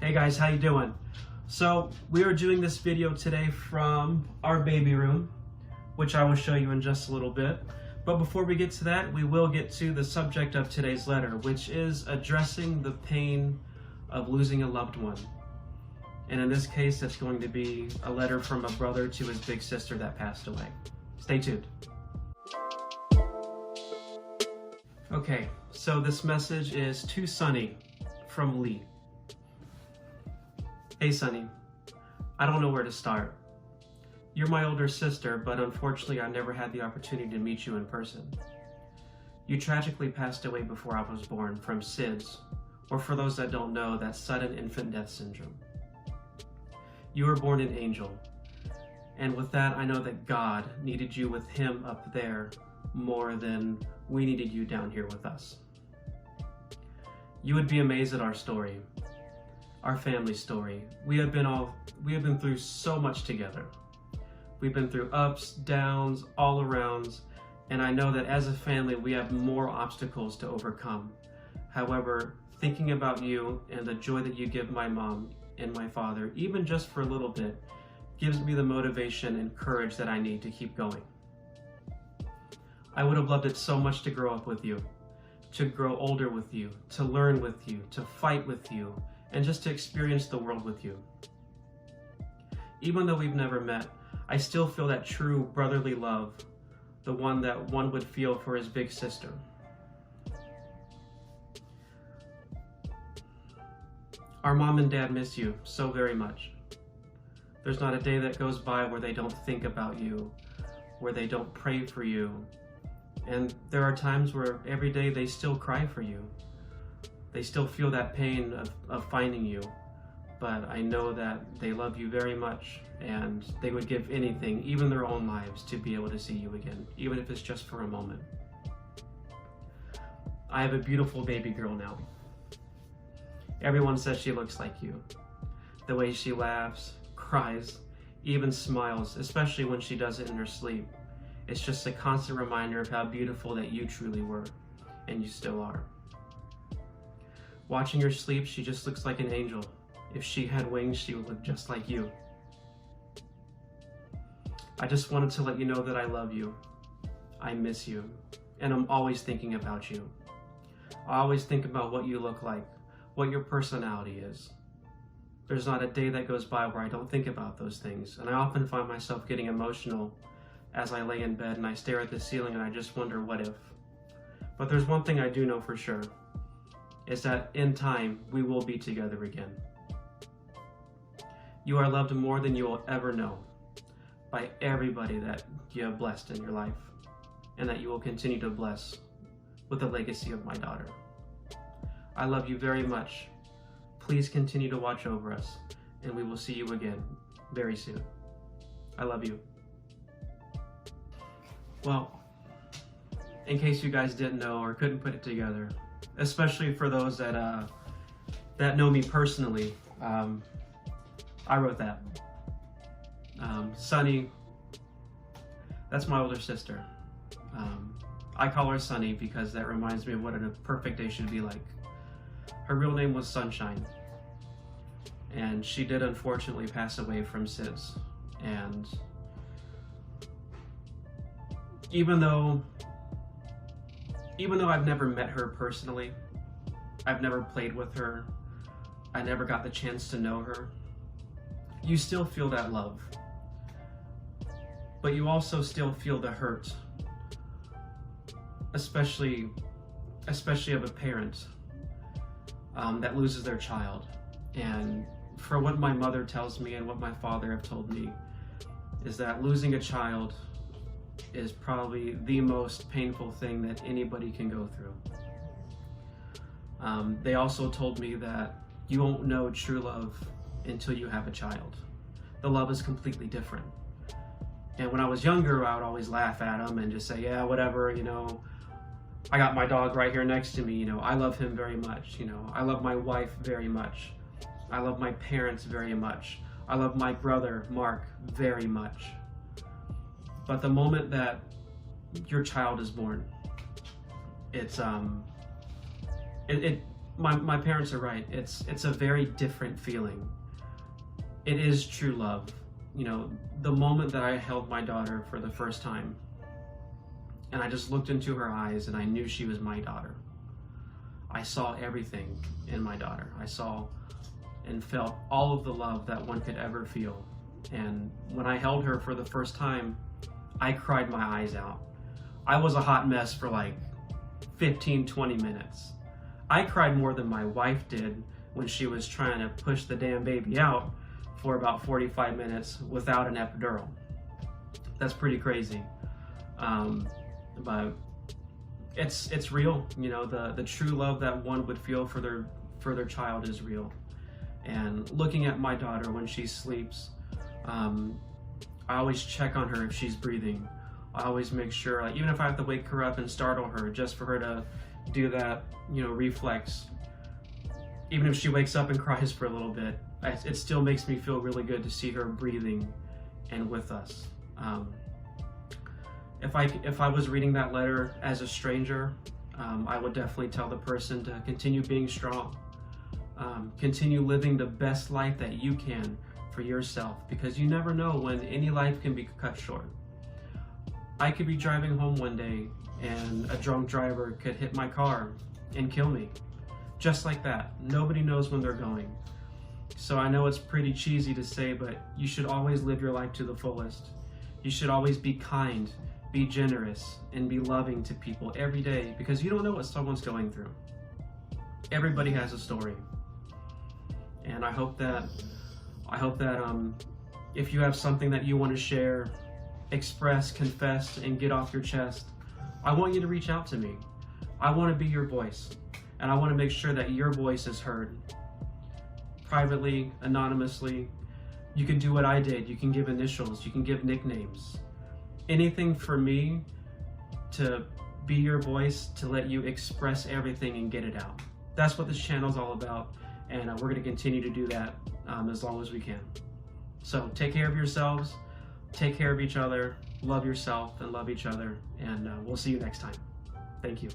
Hey guys, how you doing? So we are doing this video today from our baby room, which I will show you in just a little bit. But before we get to that, we will get to the subject of today's letter, which is addressing the pain of losing a loved one. And in this case, it's going to be a letter from a brother to his big sister that passed away. Stay tuned. Okay, so this message is to Sunny from Lee. Hey Sunny, I don't know where to start. You're my older sister, but unfortunately I never had the opportunity to meet you in person. You tragically passed away before I was born from SIDS, or for those that don't know, that's sudden infant death syndrome. You were born an angel, and with that I know that God needed you with Him up there more than we needed you down here with us. You would be amazed at our story. Our family story. We have been through so much together. We've been through ups, downs, all arounds, and I know that as a family we have more obstacles to overcome. However, thinking about you and the joy that you give my mom and my father, even just for a little bit, gives me the motivation and courage that I need to keep going. I would have loved it so much to grow up with you, to grow older with you, to learn with you, to fight with you, and just to experience the world with you. Even though we've never met, I still feel that true brotherly love, the one that one would feel for his big sister. Our mom and dad miss you so very much. There's not a day that goes by where they don't think about you, where they don't pray for you, and there are times where every day they still cry for you. They still feel that pain of finding you, but I know that they love you very much and they would give anything, even their own lives, to be able to see you again, even if it's just for a moment. I have a beautiful baby girl now. Everyone says she looks like you. The way she laughs, cries, even smiles, especially when she does it in her sleep. It's just a constant reminder of how beautiful that you truly were, and you still are. Watching her sleep, she just looks like an angel. If she had wings, she would look just like you. I just wanted to let you know that I love you. I miss you, and I'm always thinking about you. I always think about what you look like, what your personality is. There's not a day that goes by where I don't think about those things, and I often find myself getting emotional as I lay in bed and I stare at the ceiling and I just wonder what if. But there's one thing I do know for sure, is that in time we will be together again. You are loved more than you will ever know by everybody that you have blessed in your life, and that you will continue to bless with the legacy of my daughter. I love you very much. Please continue to watch over us, and we will see you again very soon. I love you. Well, in case you guys didn't know or couldn't put it together, especially for those that know me personally, I wrote that. Sunny, that's my older sister. I call her Sunny because that reminds me of what a perfect day should be like. Her real name was Sunshine, and she did unfortunately pass away from SIDS. And even though I've never met her personally, I've never played with her, I never got the chance to know her, you still feel that love. But you also still feel the hurt, especially of a parent that loses their child. And for what my mother tells me and what my father have told me, is that losing a child is probably the most painful thing that anybody can go through. They also told me that you won't know true love until you have a child. The love is completely different. And when I was younger, I would always laugh at them and just say, yeah, whatever, you know, I got my dog right here next to me, you know, I love him very much, you know, I love my wife very much. I love my parents very much. I love my brother, Mark, very much. But the moment that your child is born, it's my parents are right. It's a very different feeling. It is true love. You know, the moment that I held my daughter for the first time, and I just looked into her eyes and I knew she was my daughter. I saw everything in my daughter. I saw and felt all of the love that one could ever feel. And when I held her for the first time, I cried my eyes out. I was a hot mess for like 15-20 minutes. I cried more than my wife did when she was trying to push the damn baby out for about 45 minutes without an epidural. That's pretty crazy. But it's real. You know, the true love that one would feel for their child is real. And looking at my daughter when she sleeps, I always check on her if she's breathing. I always make sure, like, even if I have to wake her up and startle her just for her to do that, you know, reflex. Even if she wakes up and cries for a little bit, it still makes me feel really good to see her breathing and with us. If I was reading that letter as a stranger, I would definitely tell the person to continue being strong. Continue living the best life that you can for yourself, because you never know when any life can be cut short. I could be driving home one day and a drunk driver could hit my car and kill me. Just like that. Nobody knows when they're going. So I know it's pretty cheesy to say, but you should always live your life to the fullest. You should always be kind, be generous, and be loving to people every day, because you don't know what someone's going through. Everybody has a story. And I hope that if you have something that you want to share, express, confess, and get off your chest, I want you to reach out to me. I want to be your voice, and I want to make sure that your voice is heard. Privately, anonymously, you can do what I did. You can give initials, you can give nicknames. Anything for me to be your voice, to let you express everything and get it out. That's what this channel is all about, and we're going to continue to do that as long as we can. So take care of yourselves, take care of each other, love yourself and love each other, and we'll see you next time. Thank you.